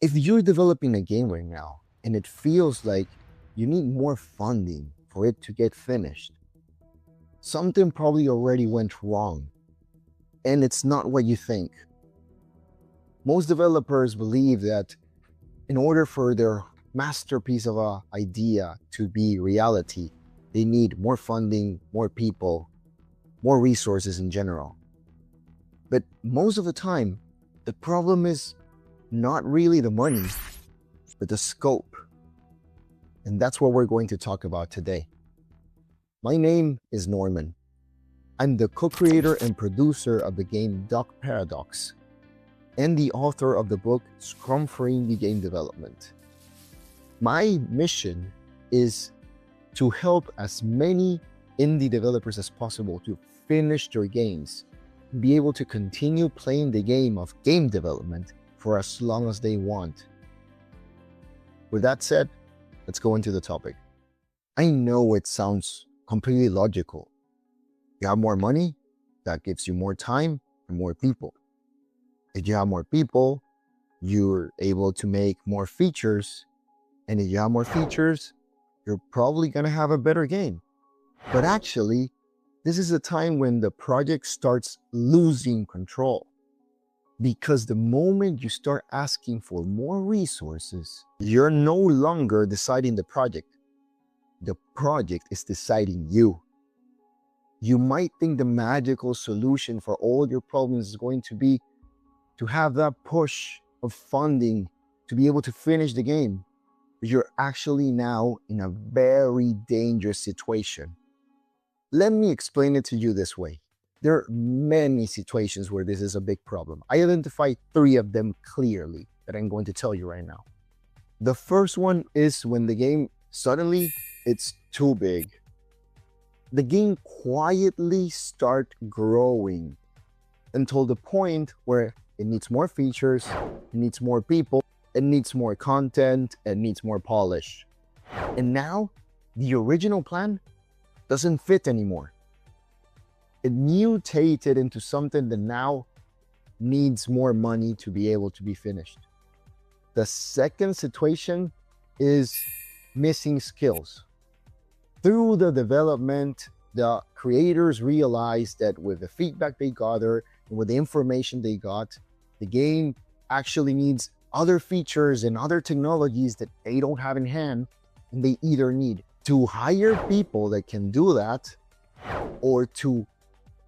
If you're developing a game right now and it feels like you need more funding for it to get finished, something probably already went wrong and it's not what you think. Most developers believe that in order for their masterpiece of an idea to be reality, they need more funding, more people, more resources in general. But most of the time, the problem is not really the money, but the scope. And that's what we're going to talk about today. My name is Norman. I'm the co-creator and producer of the game Duck Paradox and the author of the book Scrum for Indie Game Development. My mission is to help as many indie developers as possible to finish their games, be able to continue playing the game of game development for as long as they want. With that said, let's go into the topic. I know it sounds completely logical. You have more money, that gives you more time and more people. If you have more people, you're able to make more features. And if you have more features, you're probably going to have a better game. But actually, this is a time when the project starts losing control. Because the moment you start asking for more resources, you're no longer deciding the project. The project is deciding you. You might think the magical solution for all your problems is going to be to have that push of funding to be able to finish the game. But you're actually now in a very dangerous situation. Let me explain it to you this way. There are many situations where this is a big problem. I identified 3 of them clearly that I'm going to tell you right now. The first one is when the game suddenly it's too big. The game quietly starts growing until the point where it needs more features, it needs more people, it needs more content, it needs more polish. And now the original plan doesn't fit anymore. It mutated into something that now needs more money to be able to be finished. The second situation is missing skills. Through the development, the creators realized that with the feedback they gathered and with the information they got, the game actually needs other features and other technologies that they don't have in hand, and they either need to hire people that can do that or to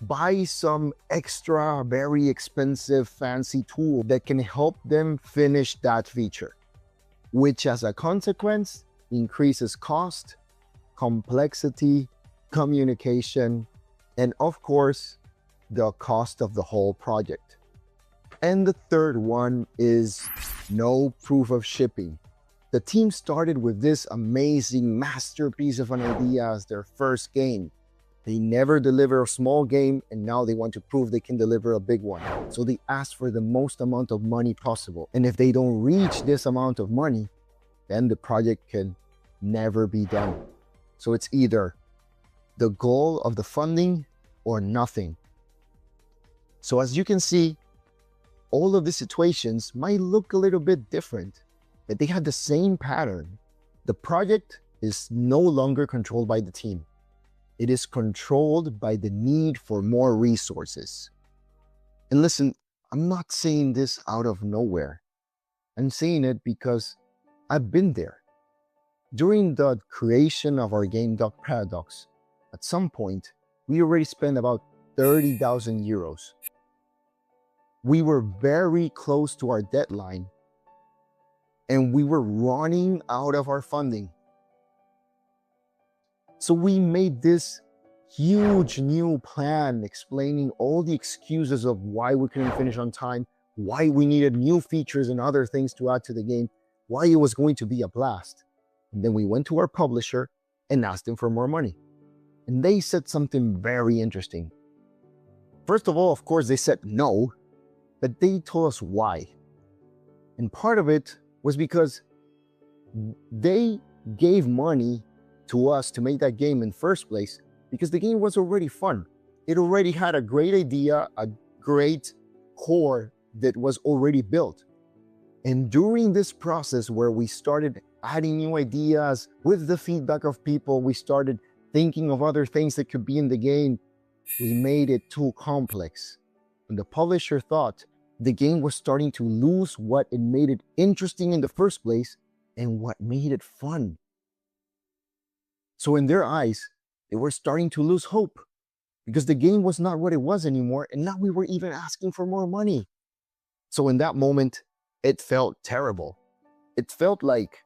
buy some extra, very expensive, fancy tool that can help them finish that feature, which as a consequence increases cost, complexity, communication, and of course, the cost of the whole project. And the third one is no proof of shipping. The team started with this amazing masterpiece of an idea as their first game. They never deliver a small game, and now they want to prove they can deliver a big one. So they ask for the most amount of money possible. And if they don't reach this amount of money, then the project can never be done. So it's either the goal of the funding or nothing. So as you can see, all of these situations might look a little bit different, but they have the same pattern. The project is no longer controlled by the team. It is controlled by the need for more resources. And listen, I'm not saying this out of nowhere. I'm saying it because I've been there. During the creation of our game Duck Paradox, at some point, we already spent about 30,000 euros. We were very close to our deadline, and we were running out of our funding. So we made this huge new plan explaining all the excuses of why we couldn't finish on time, why we needed new features and other things to add to the game, why it was going to be a blast. And then we went to our publisher and asked them for more money. And they said something very interesting. First of all, of course, they said no, but they told us why. And part of it was because they gave money to us to make that game in first place because the game was already fun. It already had a great idea, a great core that was already built. And during this process where we started adding new ideas with the feedback of people, we started thinking of other things that could be in the game, we made it too complex. And the publisher thought the game was starting to lose what it made it interesting in the first place and what made it fun. So in their eyes, they were starting to lose hope because the game was not what it was anymore, and now we were even asking for more money. So in that moment, it felt terrible. It felt like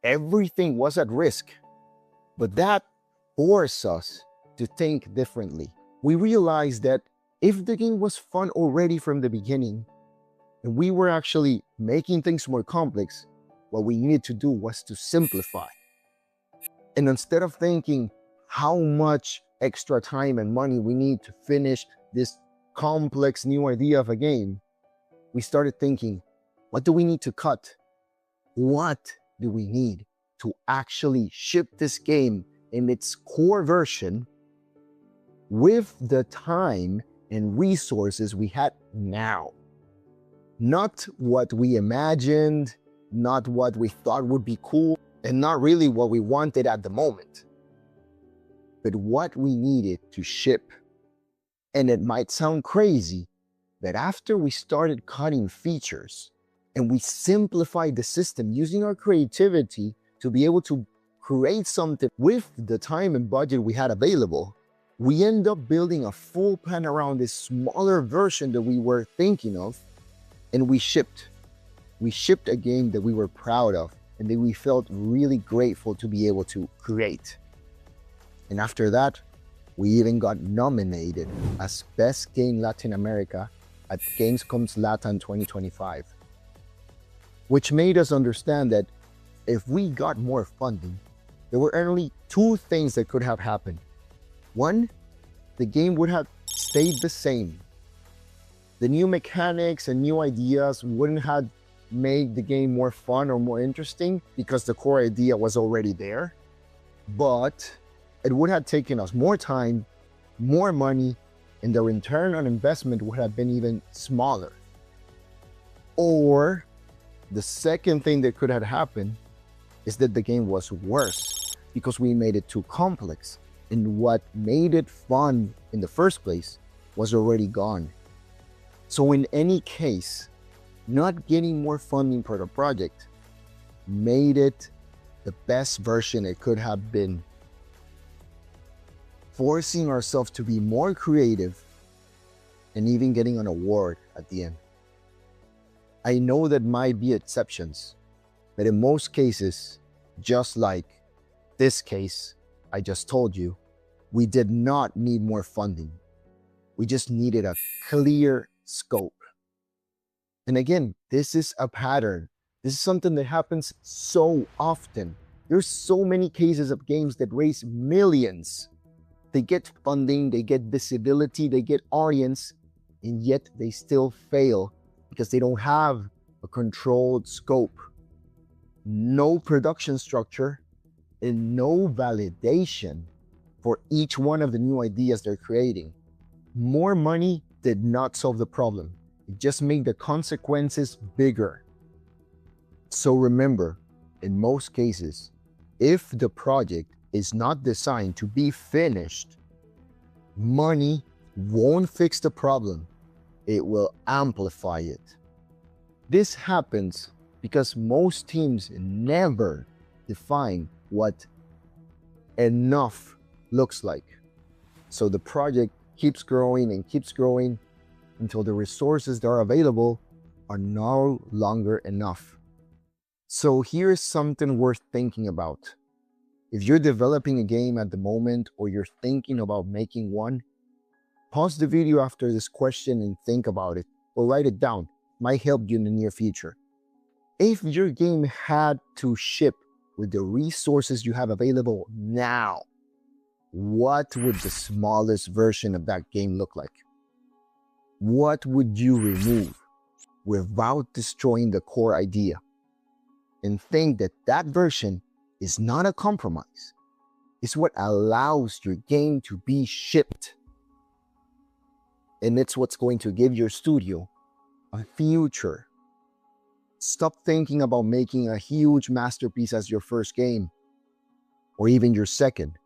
everything was at risk, but that forced us to think differently. We realized that if the game was fun already from the beginning, and we were actually making things more complex, what we needed to do was to simplify. And instead of thinking how much extra time and money we need to finish this complex new idea of a game, we started thinking, what do we need to cut? What do we need to actually ship this game in its core version with the time and resources we had now? Not what we imagined, not what we thought would be cool, and not really what we wanted at the moment, but what we needed to ship. And it might sound crazy, but after we started cutting features and we simplified the system using our creativity to be able to create something with the time and budget we had available, we end up building a full plan around this smaller version that we were thinking of, and we shipped. We shipped a game that we were proud of and that we felt really grateful to be able to create. And after that, we even got nominated as Best Game Latin America at Gamescom's Latin 2025, which made us understand that if we got more funding, there were only two things that could have happened. One, the game would have stayed the same. The new mechanics and new ideas wouldn't have made the game more fun or more interesting because the core idea was already there, but it would have taken us more time, more money, and the return on investment would have been even smaller. Or the second thing that could have happened is that the game was worse because we made it too complex, and what made it fun in the first place was already gone. So in any case, not getting more funding for the project made it the best version it could have been. Forcing ourselves to be more creative and even getting an award at the end. I know that might be exceptions, but in most cases, just like this case I just told you, we did not need more funding. We just needed a clear scope. And again, this is a pattern. This is something that happens so often. There's so many cases of games that raise millions. They get funding, they get visibility, they get audience, and yet they still fail because they don't have a controlled scope, no production structure, and no validation for each one of the new ideas they're creating. More money did not solve the problem. It just made the consequences bigger. So remember, in most cases, if the project is not designed to be finished, money won't fix the problem. It will amplify it. This happens because most teams never define what enough looks like. So the project keeps growing and keeps growing until the resources that are available are no longer enough. So here's something worth thinking about. If you're developing a game at the moment or you're thinking about making one, pause the video after this question and think about it, or write it down. It might help you in the near future. If your game had to ship with the resources you have available now, what would the smallest version of that game look like? What would you remove without destroying the core idea? And think that that version is not a compromise. It's what allows your game to be shipped. And it's what's going to give your studio a future. Stop thinking about making a huge masterpiece as your first game, or even your second,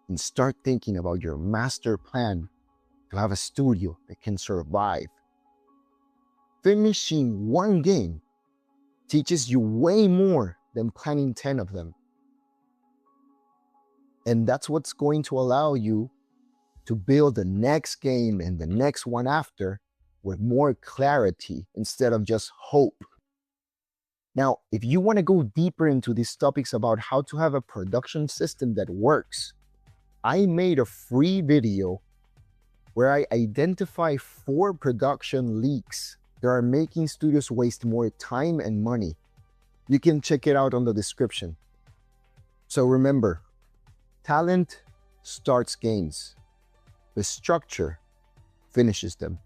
and start thinking about your master plan to have a studio that can survive. Finishing one game teaches you way more than planning 10 of them. And that's what's going to allow you to build the next game and the next one after with more clarity instead of just hope. Now, if you want to go deeper into these topics about how to have a production system that works, I made a free video where I identify 4 production leaks that are making studios waste more time and money. You can check it out on the description. So remember, talent starts games, but structure finishes them.